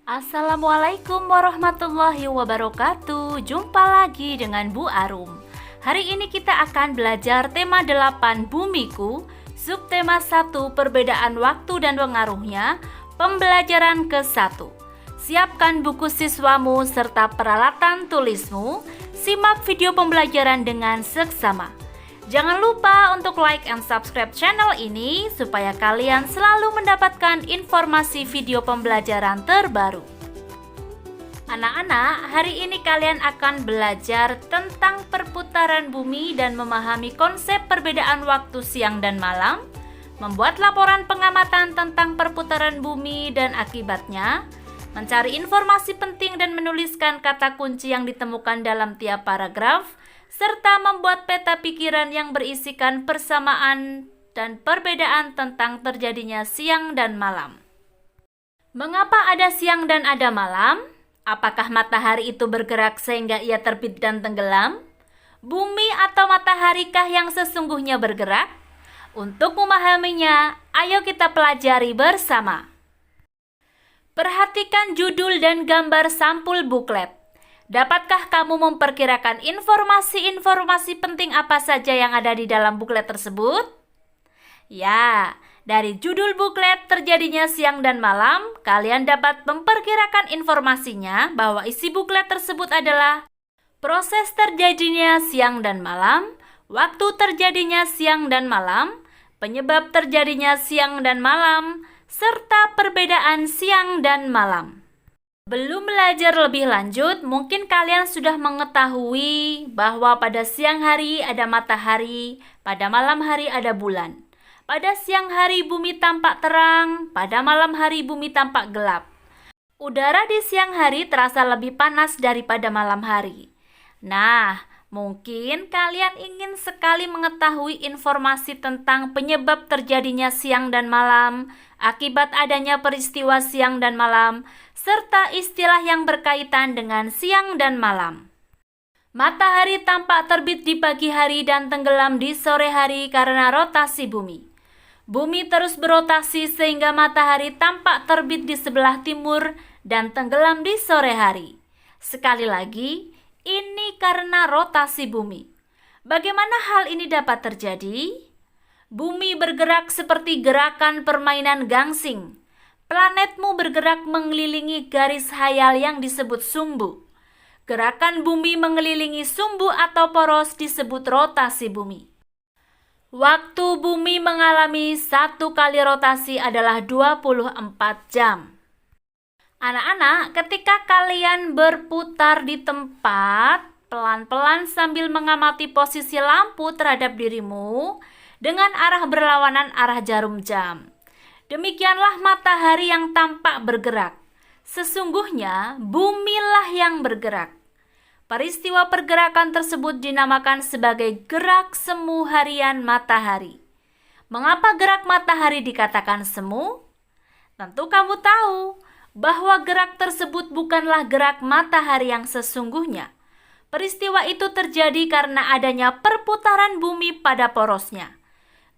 Assalamualaikum warahmatullahi wabarakatuh. Jumpa lagi dengan Bu Arum. Hari ini kita akan belajar tema 8 Bumiku, subtema 1 perbedaan waktu dan pengaruhnya, pembelajaran ke-1. Siapkan buku siswamu serta peralatan tulismu. Simak video pembelajaran dengan seksama. Jangan lupa untuk like and subscribe channel ini supaya kalian selalu mendapatkan informasi video pembelajaran terbaru. Anak-anak, hari ini kalian akan belajar tentang perputaran bumi dan memahami konsep perbedaan waktu siang dan malam, membuat laporan pengamatan tentang perputaran bumi dan akibatnya, mencari informasi penting dan menuliskan kata kunci yang ditemukan dalam tiap paragraf, serta membuat peta pikiran yang berisikan persamaan dan perbedaan tentang terjadinya siang dan malam. Mengapa ada siang dan ada malam? Apakah matahari itu bergerak sehingga ia terbit dan tenggelam? Bumi atau mataharikah yang sesungguhnya bergerak? Untuk memahaminya, ayo kita pelajari bersama. Perhatikan judul dan gambar sampul buklet. Dapatkah kamu memperkirakan informasi-informasi penting apa saja yang ada di dalam buklet tersebut? Ya, dari judul buklet terjadinya siang dan malam, kalian dapat memperkirakan informasinya bahwa isi buklet tersebut adalah proses terjadinya siang dan malam, waktu terjadinya siang dan malam, penyebab terjadinya siang dan malam, serta perbedaan siang dan malam. Belum belajar lebih lanjut, mungkin kalian sudah mengetahui bahwa pada siang hari ada matahari, pada malam hari ada bulan. Pada siang hari bumi tampak terang, pada malam hari bumi tampak gelap. Udara di siang hari terasa lebih panas daripada malam hari. Nah, mungkin kalian ingin sekali mengetahui informasi tentang penyebab terjadinya siang dan malam, akibat adanya peristiwa siang dan malam, serta istilah yang berkaitan dengan siang dan malam. Matahari tampak terbit di pagi hari dan tenggelam di sore hari karena rotasi bumi. Bumi terus berotasi sehingga matahari tampak terbit di sebelah timur dan tenggelam di sore hari. Sekali lagi, ini karena rotasi bumi. Bagaimana hal ini dapat terjadi? Bumi bergerak seperti gerakan permainan gangsing. Planetmu bergerak mengelilingi garis hayal yang disebut sumbu. Gerakan bumi mengelilingi sumbu atau poros disebut rotasi bumi. Waktu bumi mengalami satu kali rotasi adalah 24 jam. Anak-anak, ketika kalian berputar di tempat, pelan-pelan sambil mengamati posisi lampu terhadap dirimu dengan arah berlawanan arah jarum jam. Demikianlah matahari yang tampak bergerak. Sesungguhnya bumilah yang bergerak. Peristiwa pergerakan tersebut dinamakan sebagai gerak semu harian matahari. Mengapa gerak matahari dikatakan semu? Tentu kamu tahu bahwa gerak tersebut bukanlah gerak matahari yang sesungguhnya. Peristiwa itu terjadi karena adanya perputaran bumi pada porosnya.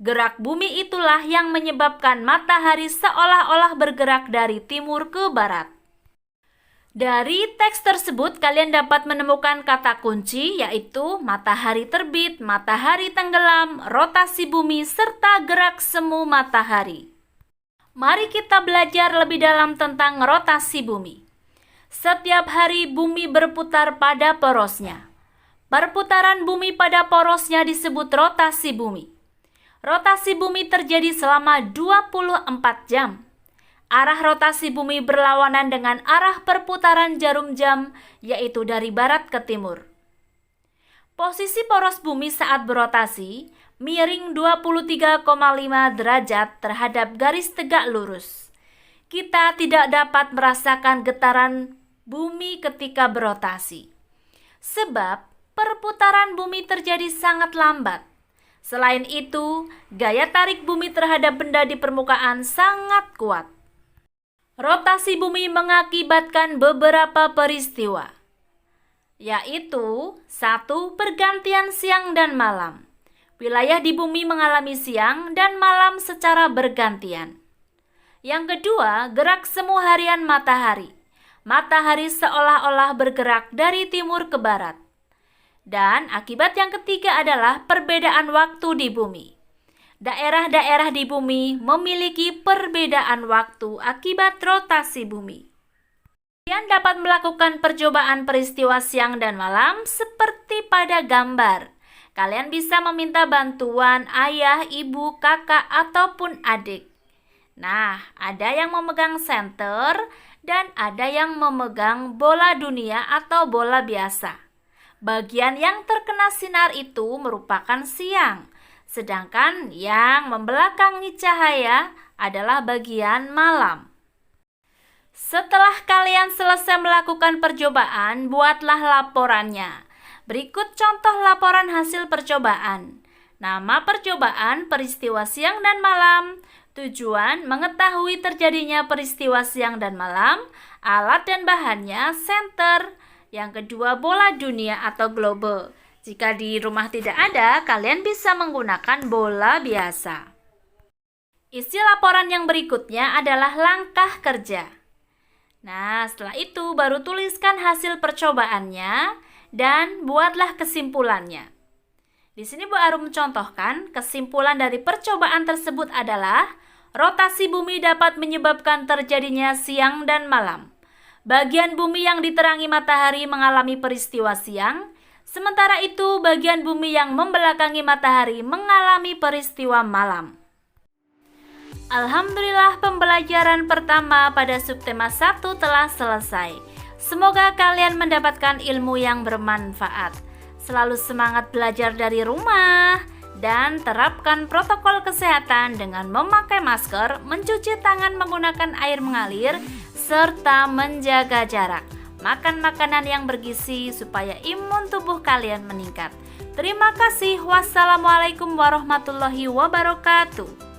Gerak bumi itulah yang menyebabkan matahari seolah-olah bergerak dari timur ke barat. Dari teks tersebut kalian dapat menemukan kata kunci yaitu matahari terbit, matahari tenggelam, rotasi bumi, serta gerak semu matahari. Mari kita belajar lebih dalam tentang rotasi bumi. Setiap hari bumi berputar pada porosnya. Perputaran bumi pada porosnya disebut rotasi bumi. Rotasi bumi terjadi selama 24 jam. Arah rotasi bumi berlawanan dengan arah perputaran jarum jam, yaitu dari barat ke timur. Posisi poros bumi saat berotasi miring 23,5 derajat terhadap garis tegak lurus. Kita tidak dapat merasakan getaran bumi ketika berotasi, sebab perputaran bumi terjadi sangat lambat. Selain itu, gaya tarik bumi terhadap benda di permukaan sangat kuat. Rotasi bumi mengakibatkan beberapa peristiwa, yaitu 1. Pergantian siang dan malam. Wilayah di bumi mengalami siang dan malam secara bergantian. Yang kedua, gerak semu harian matahari. Matahari seolah-olah bergerak dari timur ke barat. Dan akibat yang ketiga adalah perbedaan waktu di bumi. Daerah-daerah di bumi memiliki perbedaan waktu akibat rotasi bumi. Kalian dapat melakukan percobaan peristiwa siang dan malam seperti pada gambar. Kalian bisa meminta bantuan ayah, ibu, kakak, ataupun adik. Nah, ada yang memegang senter dan ada yang memegang bola dunia atau bola biasa. Bagian yang terkena sinar itu merupakan siang, sedangkan yang membelakangi cahaya adalah bagian malam. Setelah kalian selesai melakukan percobaan, buatlah laporannya. Berikut contoh laporan hasil percobaan. Nama percobaan, peristiwa siang dan malam. Tujuan mengetahui terjadinya peristiwa siang dan malam. Alat dan bahannya, senter. Yang kedua, bola dunia atau globe. Jika di rumah tidak ada, kalian bisa menggunakan bola biasa. Isi laporan yang berikutnya adalah langkah kerja. Nah, setelah itu baru tuliskan hasil percobaannya dan buatlah kesimpulannya. Di sini Bu Arum mencontohkan kesimpulan dari percobaan tersebut adalah rotasi bumi dapat menyebabkan terjadinya siang dan malam. Bagian bumi yang diterangi matahari mengalami peristiwa siang, sementara itu bagian bumi yang membelakangi matahari mengalami peristiwa malam. Alhamdulillah, pembelajaran pertama pada subtema 1 telah selesai. Semoga kalian mendapatkan ilmu yang bermanfaat. Selalu semangat belajar dari rumah dan terapkan protokol kesehatan dengan memakai masker, mencuci tangan menggunakan air mengalir, serta menjaga jarak. Makan makanan yang bergizi supaya imun tubuh kalian meningkat. Terima kasih. Wassalamualaikum warahmatullahi wabarakatuh.